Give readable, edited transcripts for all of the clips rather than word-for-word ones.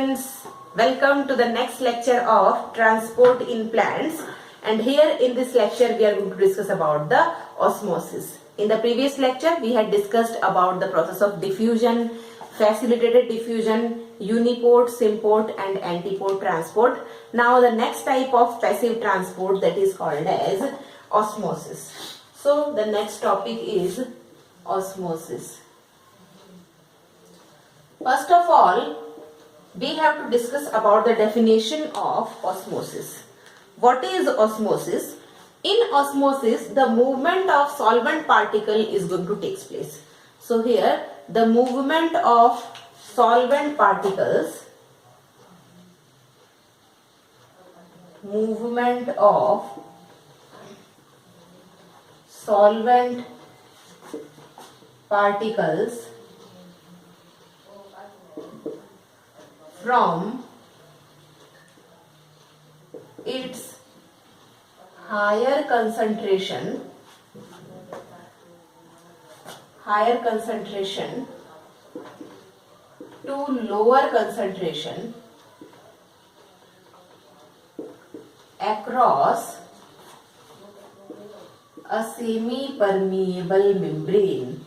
students, welcome to the next lecture of transport in plants, and here in this lecture we are going to discuss about the osmosis. In the previous lecture we had discussed about the process of diffusion, facilitated diffusion, uniport, symport and antiport transport. Now the next type of passive transport, that is called as osmosis. So the next topic is osmosis. First of all, we have to discuss about the definition of osmosis. What is osmosis? In osmosis, the movement of solvent particle is going to take place. So here, the movement of solvent particles, from its higher concentration to lower concentration across a semi-permeable membrane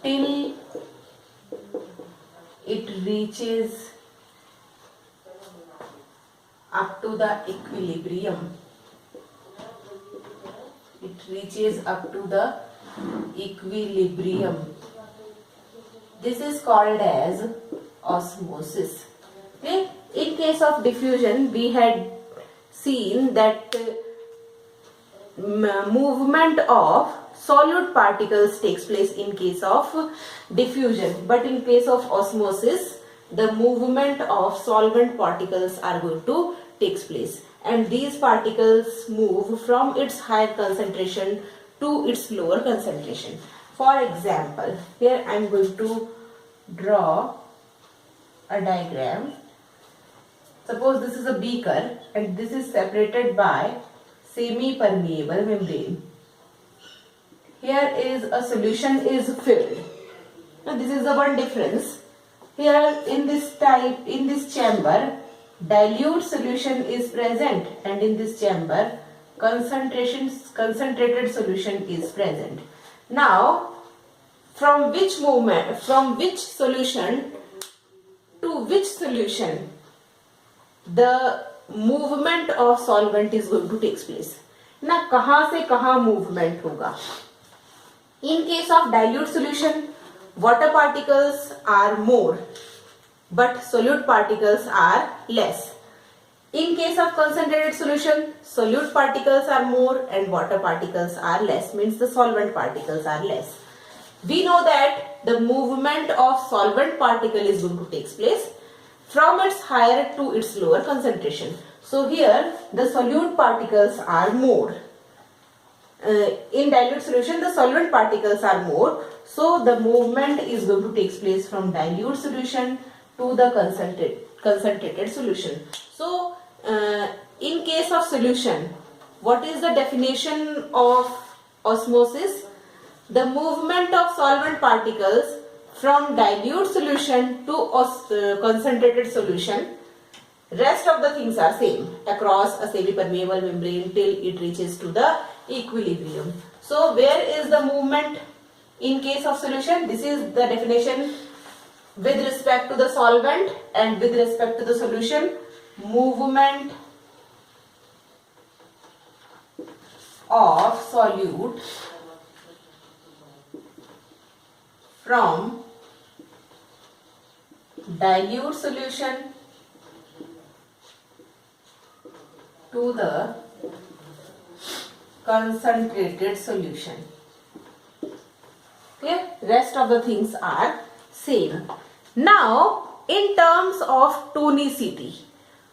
till it reaches up to the equilibrium. This is called as osmosis. Okay? In case of diffusion, we had seen that movement of solute particles takes place in case of diffusion, but in case of osmosis, the movement of solvent particles are going to take place, and these particles move from its higher concentration to its lower concentration. For example, here I am going to draw a diagram. Suppose this is a beaker and this is separated by semi-permeable membrane. Here is a solution is filled. Now this is the one difference. Here in this chamber, dilute solution is present, and in this chamber, concentrated solution is present. Now, from which solution to which solution the movement of solvent is going to take place? ना कहाँ से कहाँ movement होगा? In case of dilute solution, water particles are more, but solute particles are less. In case of concentrated solution, solute particles are more and water particles are less, means the solvent particles are less. We know that the movement of solvent particle is going to take place from its higher to its lower concentration. So here the solute particles are more. In dilute solution, the solvent particles are more, so the movement is going to take place from dilute solution to the concentrated solution. So in case of solution, what is the definition of osmosis? The movement of solvent particles from dilute solution to concentrated solution. Rest of the things are same across a semi-permeable membrane till it reaches to the equilibrium. So where is the movement in case of solution? This is the definition with respect to the solvent, and with respect to the solution, movement of solute from dilute solution to the concentrated solution. Okay, rest of the things are same. Now, in terms of tonicity,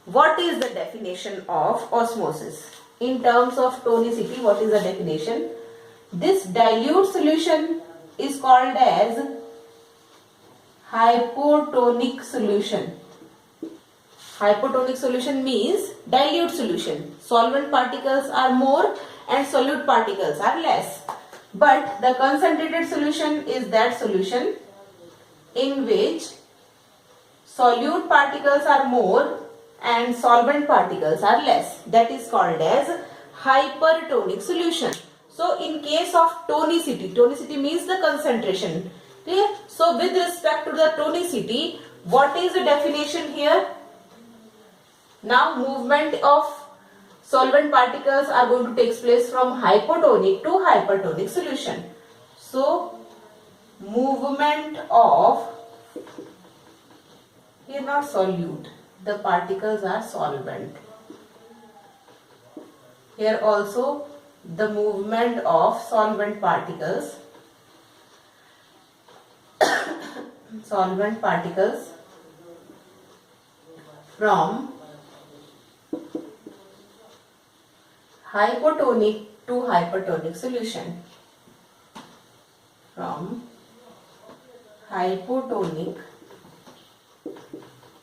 what is the definition of osmosis? In terms of tonicity, what is the definition? This dilute solution is called as hypotonic solution. Hypotonic solution means dilute solution. Solvent particles are more and solute particles are less. but the concentrated solution is that solution in which solute particles are more and solvent particles are less. That is called as hypertonic solution. So in case of tonicity, tonicity means the concentration. Clear? So with respect to the tonicity, what is the definition here? Now movement of solvent particles are going to take place from hypotonic to hypertonic solution. So movement of, here not solute, the particles are solvent. Here also the movement of solvent particles solvent particles from hypotonic to hypertonic solution. From hypotonic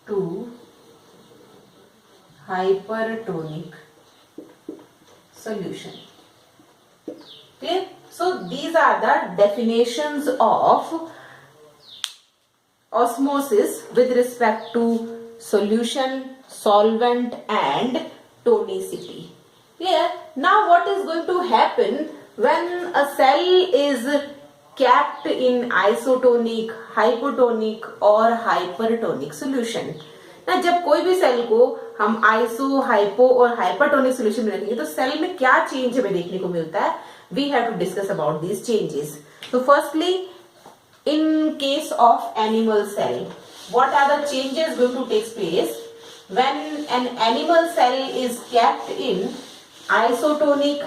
to hypertonic solution. Okay, so these are the definitions of osmosis with respect to solution, solvent and tonicity. Clear? Now what is going to happen when a cell is kept in isotonic, hypotonic और hypertonic solution? ना जब कोई भी cell को हम iso, hypo और hypertonic solution में रखेंगे तो सेल में क्या चेंज हमें देखने को मिलता है? We have to discuss about these changes. So firstly, in case of animal cell, what are the changes going to take place when an animal cell is kept in isotonic,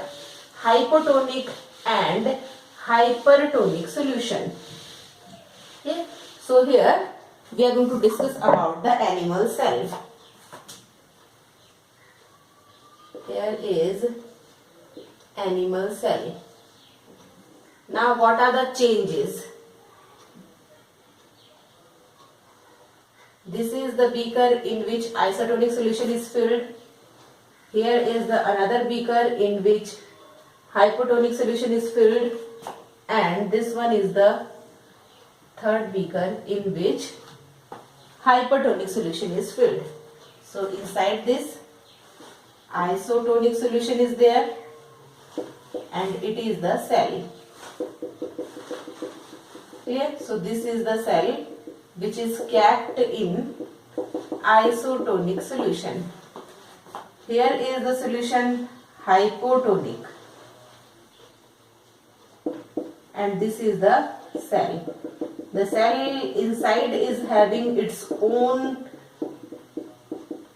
hypotonic and hypertonic solution? Okay, so here we are going to discuss about the animal cell. Here is animal cell. Now what are the changes? This is the beaker in which isotonic solution is filled. Here is the another beaker in which hypotonic solution is filled, and this one is the third beaker in which hypertonic solution is filled. So inside this isotonic solution is there and it is the cell. Clear? So this is the cell which is kept in isotonic solution. Here is the solution hypotonic and this is the cell. The cell inside is having its own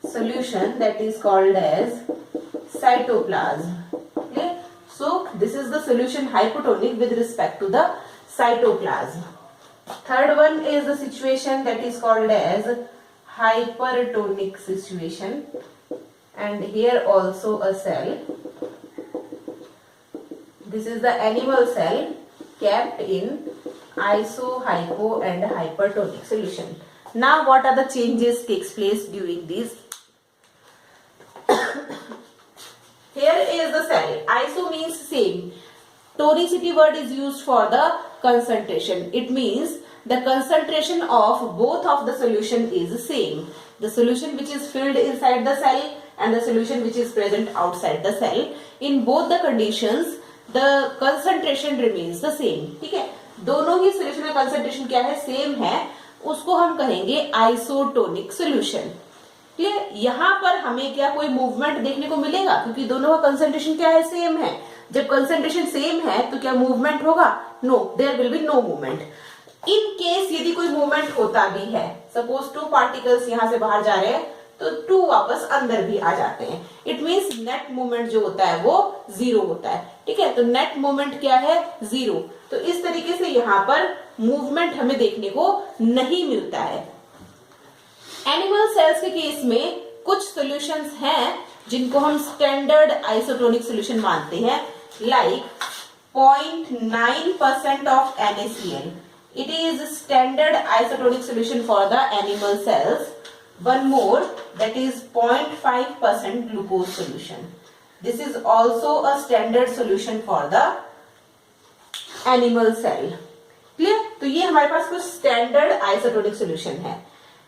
solution that is called as cytoplasm. Okay? So this is the solution hypotonic with respect to the cytoplasm. Third one is the situation that is called as hypertonic situation, and here also a cell. This is the animal cell kept in iso, hypo and hypertonic solution. Now what are the changes takes place during these? Here is the cell. Iso means same. Tonicity word is used for the concentration. It means the concentration of both of the solution is same. The solution which is filled inside the cell and the solution which is present outside the cell. In both the conditions, the concentration remains the same. ठीक है? दोनों ही solution का concentration क्या है? Same है. उसको हम कहेंगे isotonic solution. क्लियर? यहाँ पर हमें क्या कोई मूवमेंट देखने को मिलेगा? क्योंकि दोनों का कंसंट्रेशन क्या है? सेम है. जब कंसंट्रेशन सेम है तो क्या मूवमेंट होगा? No, there will be no movement. In case यदि कोई मूवमेंट होता भी है, सपोज टू पार्टिकल्स यहाँ से बाहर जा रहे हैं तो टू वापस अंदर भी आ जाते हैं. इट मीन्स नेट मूवमेंट जो होता है वो जीरो होता है. ठीक है, तो नेट मूवमेंट क्या है? जीरो. तो इस तरीके से यहाँ पर मूवमेंट हमें देखने को नहीं मिलता है. एनिमल सेल्स के केस में कुछ सॉल्यूशंस हैं जिनको हम स्टैंडर्ड आइसोटोनिक सॉल्यूशन मानते हैं, like 0.9% of NaCl. It is standard isotonic solution for the animal cells. One more, that is 0.5% glucose solution. This is also a standard solution for the animal cell. Clear? तो ये हमारे पास कुछ standard isotonic solution है।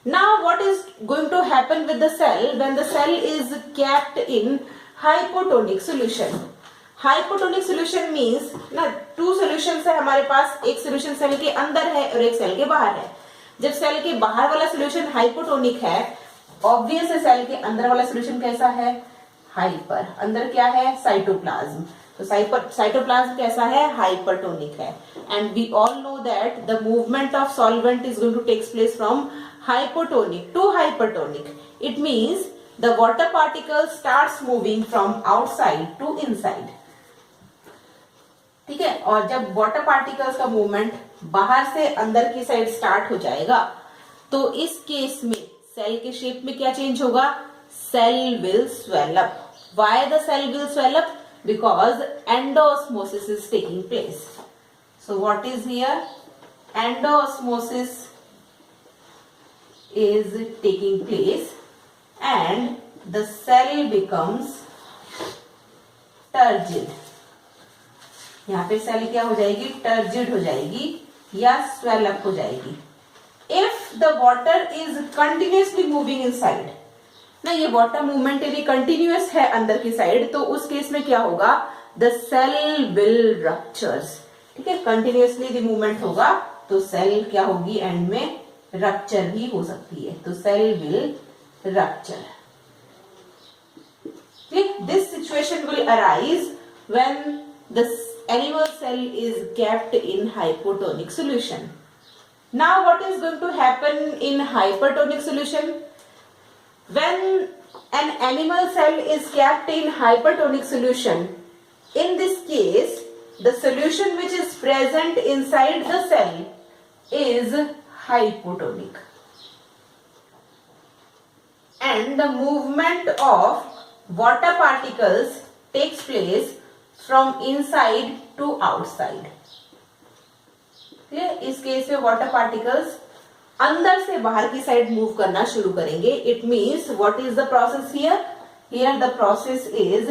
Now what is going to happen with the cell when the cell is kept in hypotonic solution. Hypotonic solution means ना, two solutions है हमारे पास, एक सोल्यूशन सेल के अंदर है और एक सेल के बाहर है। जब सेल के बाहर वाला सोल्यूशन हाइपोटोनिक है, ऑब्वियस है सेल के अंदर वाला सोल्यूशन कैसा है, हाइपर। अंदर क्या है, साइटोप्लाज्म। तो साइटोप्लाज्म कैसा है, हाइपरटोनिक है। And we all know that the movement of solvent is going to takes place from hypotonic to hypertonic. It means the water particle starts moving from outside to inside. ठीक है, और जब water particles का movement बाहर से अंदर की side start हो जाएगा, तो इस केस में सेल के शेप में क्या चेंज होगा, cell will swell up. Why the cell will swell up? Because endosmosis is taking place. So what is here, endosmosis is taking place and the cell becomes turgid। यहाँ पे cell क्या हो जाएगी, turgid हो जाएगी या swell up हो जाएगी। If the water is continuously moving inside, ना ये वाटर मूवमेंट यदि कंटिन्यूअस है अंदर की साइड, तो उस केस में क्या होगा, द सेल विल रप्चर्स। ठीक है, कंटिन्यूसली यदि मूवमेंट होगा तो सेल क्या होगी, एंड में रप्चर भी हो सकती है। तो cell will rupture. This situation will arise when the animal cell is kept in hypotonic solution. Now what is going to happen in hypertonic solution? When an animal cell is kept in hypertonic solution, in this case the solution which is present inside the cell is hypotonic, and the movement of water particles takes place from inside to outside। इस case में water particles अंदर से बाहर की side move करना शुरू करेंगे। It means what is the process here, here the process is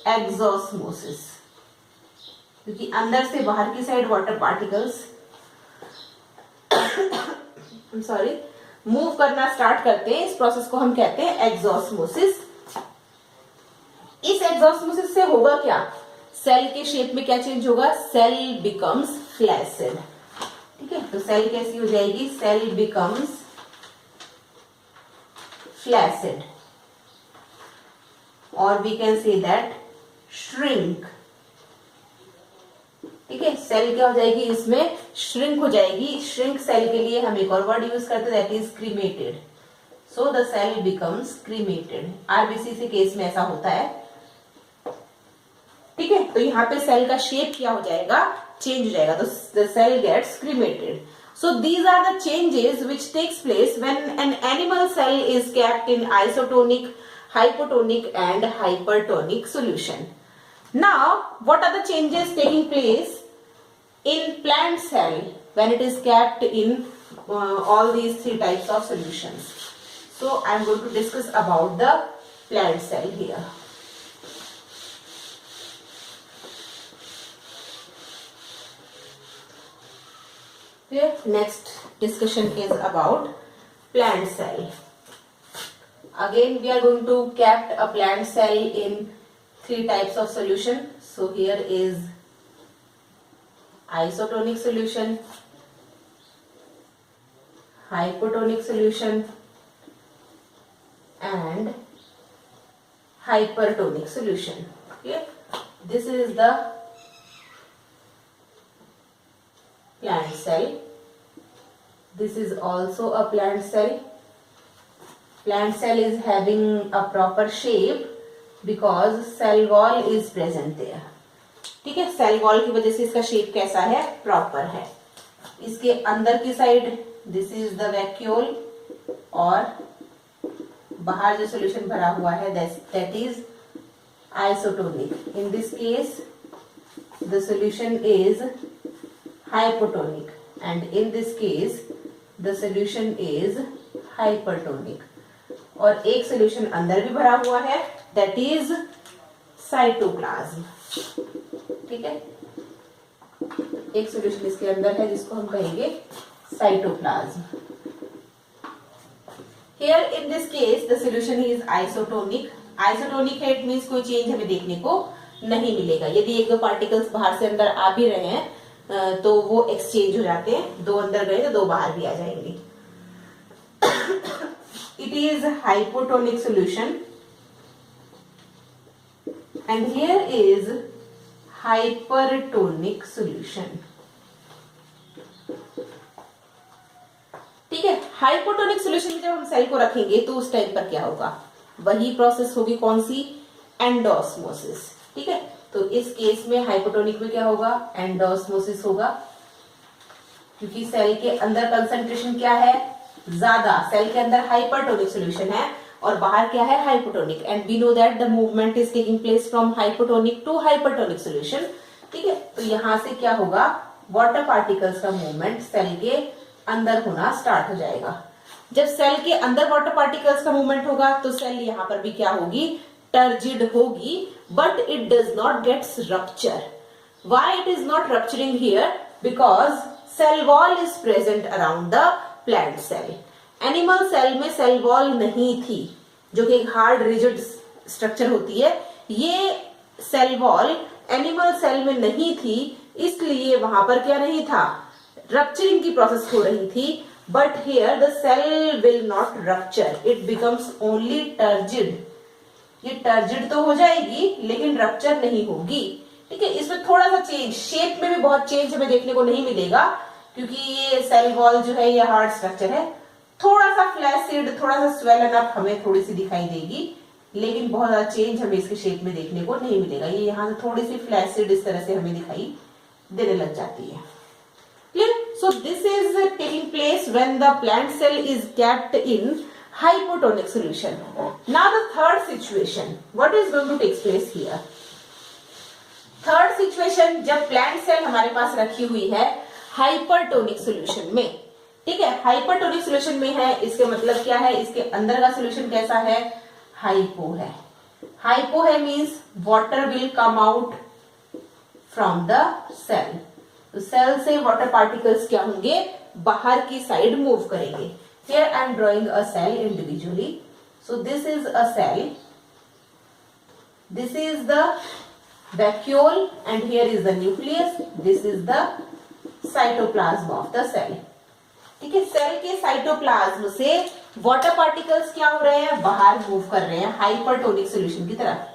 exosmosis, क्योंकि अंदर से बाहर की side water particles sorry move करना स्टार्ट करते हैं। इस प्रोसेस को हम कहते हैं एक्सोस्मोसिस। इस एक्सोस्मोसिस से होगा क्या, सेल के शेप में क्या चेंज होगा, सेल बिकम्स फ्लैसिड। ठीक है, तो सेल कैसी हो जाएगी, सेल बिकम्स फ्लैसिड, और we can say that shrink. ठीक है, सेल क्या हो जाएगी, इसमें श्रिंक हो जाएगी। श्रिंक सेल के लिए हम एक और वर्ड यूज करते हैं, that is cremated. So the cell becomes cremated. RBC से केस में ऐसा होता है। ठीक है, तो यहाँ पे सेल का शेप क्या हो जाएगा, चेंज हो जाएगा, तो the cell gets cremated. So these are the changes which takes place when an animal cell is kept in isotonic, hypotonic and hypertonic solution. Now what are the changes taking place in plant cell when it is kept in all these three types of solutions? So I am going to discuss about the plant cell here. Here next discussion is about plant cell. Again we are going to kept a plant cell in three types of solution. So here is isotonic solution, hypotonic solution and hypertonic solution. Okay, this is the plant cell. This is also a plant cell. Plant cell is having a proper shape because cell wall is present there. ठीक है, cell wall की वजह से इसका shape कैसा है, proper है। इसके अंदर की side this is the vacuole, और बाहर जो सॉल्यूशन भरा हुआ है that is isotonic. In this case the solution is hypotonic and in this case the solution is hypertonic. और एक सॉल्यूशन अंदर भी भरा हुआ है दैट इज साइटोप्लाज्म। ठीक है, एक सोल्यूशन इसके अंदर है जिसको हम कहेंगे cytoplasm. Here in this case the solution is isotonic. Isotonic है, इट मीन्स कोई चेंज हमें देखने को नहीं मिलेगा। यदि एक दो पार्टिकल्स बाहर से अंदर आ भी रहे हैं तो वो एक्सचेंज हो जाते हैं, दो अंदर गए तो दो बाहर भी आ जाएंगे। It is hypotonic solution and here is hypertonic solution. ठीक है, हाइपोटोनिक सोल्यूशन में जब हम सेल को रखेंगे तो उस टाइम पर क्या होगा, वही प्रोसेस होगी, कौन सी, एंडोस्मोसिस। ठीक है, तो इस केस में हाइपोटोनिक में क्या होगा, एंडोस्मोसिस होगा, क्योंकि सेल के अंदर कंसंट्रेशन क्या है, ज्यादा। सेल के अंदर हाइपरटोनिक सोल्यूशन है और बाहर क्या है, hypotonic. And we know that the movement is taking place from hypotonic to hypertonic solution. ठीक है, तो यहां से क्या होगा, वाटर पार्टिकल्स का मूवमेंट सेल के अंदर होना स्टार्ट हो जाएगा। जब सेल के अंदर वाटर पार्टिकल्स का मूवमेंट होगा तो सेल यहां पर भी क्या होगी, टर्जिड होगी, but it does not gets rupture. Why it is not rupturing here, because cell wall is present around the plant cell. Animal cell में सेल वॉल नहीं थी, जो कि एक हार्ड रिजिड स्ट्रक्चर होती है। ये सेल वॉल एनिमल सेल में नहीं थी, इसलिए वहां पर क्या नहीं था, रप्चरिंग की प्रोसेस हो रही थी। But here the cell will not rupture, it becomes only turgid. ये टर्जिड तो हो जाएगी लेकिन रप्चर नहीं होगी। ठीक है, इसमें थोड़ा सा चेंज, शेप में भी बहुत चेंज हमें देखने को नहीं मिलेगा, क्योंकि ये सेल वॉल जो है ये हार्ड स्ट्रक्चर है। थोड़ा सा फ्लैसिड, थोड़ा सा स्वेलन अप हमें थोड़ी सी दिखाई देगी, लेकिन बहुत ज्यादा चेंज हमें इसके शेप में देखने को नहीं मिलेगा। ये यहाँ से थोड़ी सी फ्लैसिड इस तरह से हमें दिखाई देने लग जाती है। Clear? So this is taking place when the plant cell is kept in hypotonic solution. Now the third situation, what is going to take place here? Third situation, जब plant cell हमारे पास रखी हुई है hypertonic solution में। ठीक है, hypertonic solution में है, इसके मतलब क्या है, इसके अंदर का solution कैसा है, हाइपो है। हाइपो है means water will come out from the cell। तो सेल से वाटर पार्टिकल्स क्या होंगे, बाहर की साइड मूव करेंगे। Here I am drawing a cell individually. So this is a cell, this is the vacuole and here is the nucleus, this is the cytoplasm of the cell. ठीक है, cell के cytoplasm से water particles क्या हो रहे हैं, बाहर move कर रहे हैं हाइपरटोनिक सोल्यूशन की तरफ।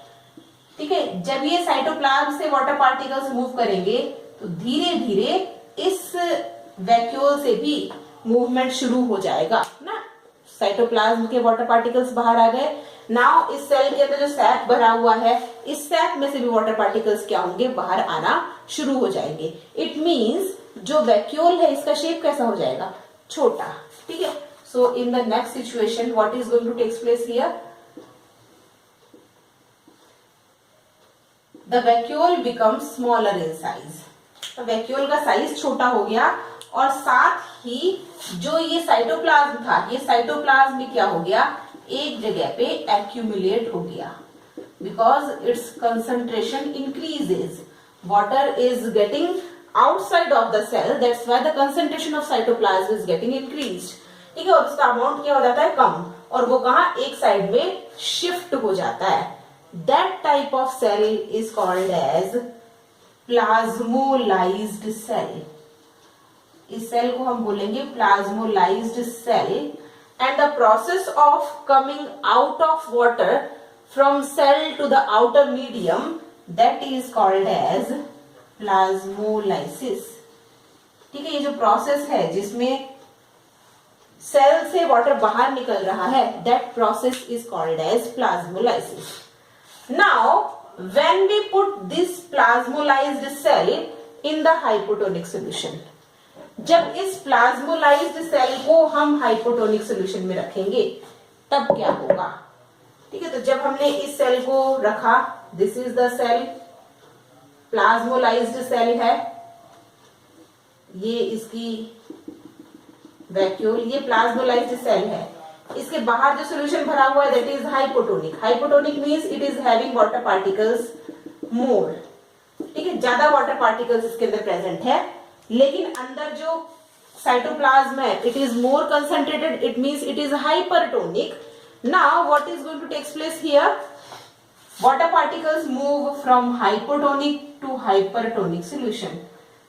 ठीक है, जब ये साइटोप्लाज्म से वाटर पार्टिकल्स मूव करेंगे तो धीरे धीरे इस वैक्यूल से भी मूवमेंट शुरू हो जाएगा ना। साइटोप्लाज्म के वाटर पार्टिकल्स बाहर आ गए। नाउ इस सेल के अंदर जो सैक भरा हुआ है, इस सैक में से भी वाटर पार्टिकल्स क्या होंगे, बाहर आना शुरू हो जाएंगे। इट मींस जो वैक्यूल है इसका शेप कैसा हो जाएगा, छोटा। ठीक है, so in the next situation what is going to take place here, the vacuole becomes smaller in size. तो वैक्यूल का साइज छोटा हो गया और साथ ही जो ये साइटोप्लाज्म था, ये साइटोप्लाज्म भी क्या हो गया, एक जगह पे एक्यूमुलेट हो गया, because its concentration increases. Water is getting outside of the cell, that's why the concentration of cytoplasm is getting increased. ठीक है, और उसका अमाउंट क्या हो जाता है, कम, और वो कहा, एक साइड में शिफ्ट हो जाता है। That type of cell is called as plasmolysed cell. इस सेल को हम बोलेंगे plasmolysed cell. And the process of coming out of water from cell to the outer medium, that is called as plasmolysis. ठीक है, ये जो process है जिसमें सेल से वाटर बाहर निकल रहा है, that process is called as plasmolysis. Now when we put this plasmolized cell in the hypotonic solution, जब इस प्लाज्मोलाइज्ड सेल को हम हाइपोटोनिक सोल्यूशन में रखेंगे तब क्या होगा। ठीक है, तो जब हमने इस सेल को रखा, this is the cell, plasmolysed cell है, ये इसकी वैक्यूल, ये प्लाज्मोलाइज्ड सेल है। इसके बाहर जो सोल्यूशन भरा हुआ है that is hypotonic. Hypotonic means it is having water particles more. ठीक है, ज्यादा वाटर पार्टिकल्स इसके अंदर प्रेजेंट है। लेकिन अंदर जो साइटोप्लाज्म है it is more concentrated, it means it is hypertonic. Now what is going to take place here? Water particles move from hypotonic to hypertonic solution.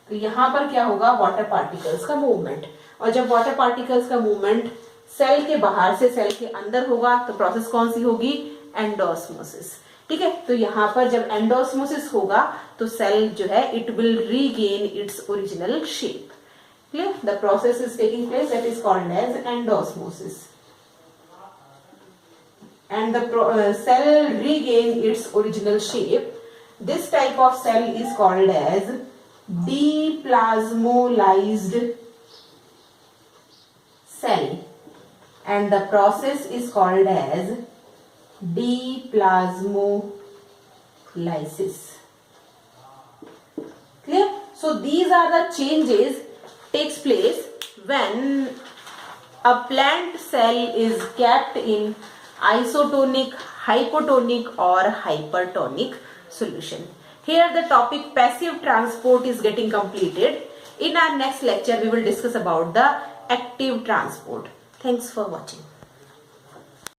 तो यहां पर क्या होगा? वाटर पार्टिकल्स का मूवमेंट. और जब वाटर पार्टिकल्स का मूवमेंट सेल के बाहर से सेल के अंदर होगा तो प्रोसेस कौन सी होगी? एंडोस्मोसिस. ठीक है, तो यहां पर जब एंडोस्मोसिस होगा तो सेल जो है it will regain its original shape. Clear? The process is taking place that is called as endosmosis. And the cell regain its original shape. This type of cell is called as deplasmolized cell, and the process is called as deplasmolysis. Clear? So these are the changes takes place when a plant cell is kept in isotonic, hypotonic or hypertonic solution. Here the topic passive transport is getting completed. In our next lecture we will discuss about the active transport. Thanks for watching.